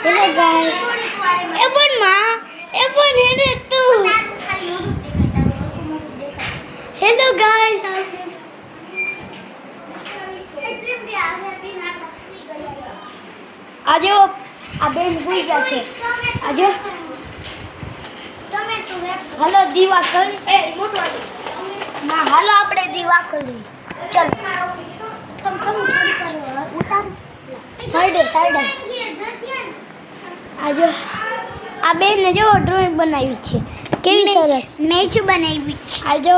hello guys એ પણ માં એ પણ હેને તું હેલો ગાઈસ આજે આ બેન ભૂઈ ગયા છે આજે હાલો દીવા કરી એ રિમોટ વાળી ના હાલો આપણે દીવા કરી ચલ ઉતાર સાઈડે આજે આ બેન જો ડ્રોઈંગ બનાવી છે કેવી સરસ મેં જ બનાવી છે આ જો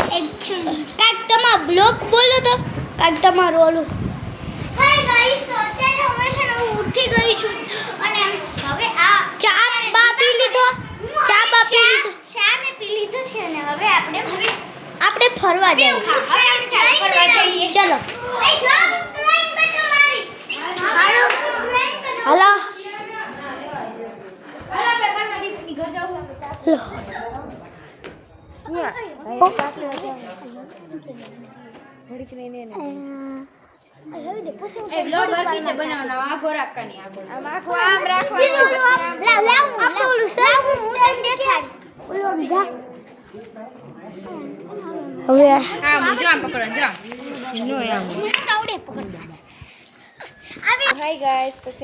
એક્ચ્યુઅલી કાક તમારો બ્લોગ બોલો તો કાક તમારું ઓલું હાય ગાઈસ તો અત્યારે અમે છે ને ઉઠી ગઈ છું અને હવે આ ચા બા પી લીધો ચા બા પી લીધો ચા ને પી લીધો છે ને હવે આપણે ફરવા જઈએ હવે આપણે ચાલો ફરવા જઈએ ચલો હાલો હાય ગાઈસ પછી